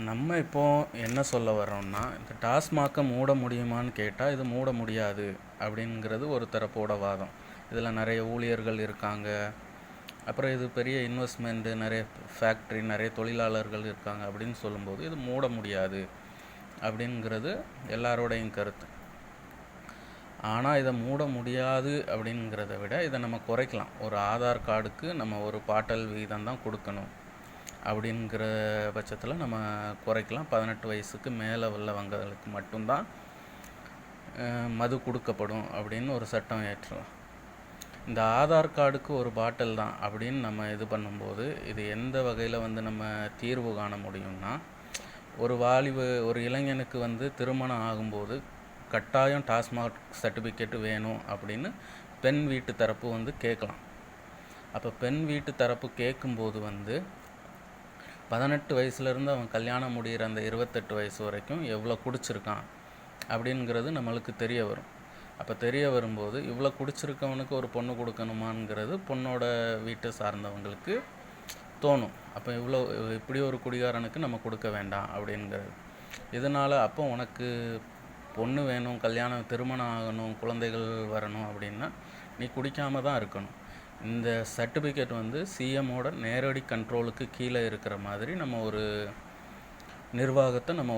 நம்ம இப்போ என்ன சொல்ல வர்றோம்னா, இந்த டாஸ்மாகை மூட முடியுமான்னு கேட்டால் இது மூட முடியாது அப்படிங்கிறது ஒரு தரப்போட வாதம். இதில் நிறைய ஊழியர்கள் இருக்காங்க, அப்புறம் இது பெரிய இன்வெஸ்ட்மெண்ட்டு, நிறைய ஃபேக்ட்ரி, நிறைய தொழிலாளர்கள் இருக்காங்க அப்படின்னு சொல்லும்போது இது மூட முடியாது அப்படிங்கிறது எல்லாரோடையும் கருத்து. ஆனால் இதை மூட முடியாது அப்படிங்கிறத விட இதை நம்ம குறைக்கலாம். ஒரு ஆதார் கார்டுக்கு நம்ம ஒரு பாட்டல் வீதம் தான் கொடுக்கணும் அப்படிங்கிற பட்சத்தில் நம்ம குறைக்கலாம். 18 வயசுக்கு மேலே உள்ளவங்களுக்கு மட்டும்தான் மது கொடுக்கப்படும் அப்படின்னு ஒரு சட்டம் ஏற்றலாம். இந்த ஆதார் கார்டுக்கு ஒரு பாட்டில் தான் அப்படின்னு நம்ம இது பண்ணும்போது இது எந்த வகையில் நம்ம தீர்வு காண முடியும்னா, ஒரு இளைஞனுக்கு திருமணம் ஆகும்போது கட்டாயம் டாஸ்மாக் சர்டிஃபிகேட்டு வேணும் அப்படின்னு பெண் வீட்டு தரப்பு கேட்கலாம். அப்போ பெண் வீட்டு தரப்பு கேட்கும்போது 18 வயசுலேருந்து அவன் கல்யாணம் முடிகிற அந்த 28 வயசு வரைக்கும் எவ்வளோ குடிச்சிருக்கான் அப்படிங்கிறது நம்மளுக்கு தெரிய வரும். அப்போ தெரிய வரும்போது இவ்வளோ குடிச்சிருக்கவனுக்கு ஒரு பொண்ணு கொடுக்கணுமாங்கிறது பொண்ணோட வீட்டை சார்ந்தவங்களுக்கு தோணும். அப்போ இப்படி ஒரு குடிகாரனுக்கு நம்ம கொடுக்க வேண்டாம் அப்படிங்கிறது. இதனால் அப்போ உனக்கு பொண்ணு வேணும், திருமணம் ஆகணும், குழந்தைகள் வரணும் அப்படின்னா நீ குடிக்காமல் தான் இருக்கணும். இந்த சர்டிஃபிகேட் சிஎம்மோட நேரடி கண்ட்ரோலுக்கு கீழே இருக்கிற மாதிரி நம்ம ஒரு நிர்வாகத்தை நம்ம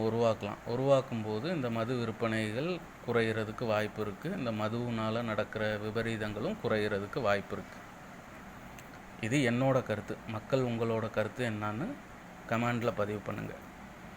உருவாக்கும்போது இந்த மது விற்பனைகள் குறையிறதுக்கு வாய்ப்பு இருக்குது. இந்த மதுவினால் நடக்கிற விபரீதங்களும் குறையிறதுக்கு வாய்ப்பு இருக்குது. இது என்னோட கருத்து. மக்கள் உங்களோட கருத்து என்னன்னு கமெண்டில் பதிவு பண்ணுங்கள்.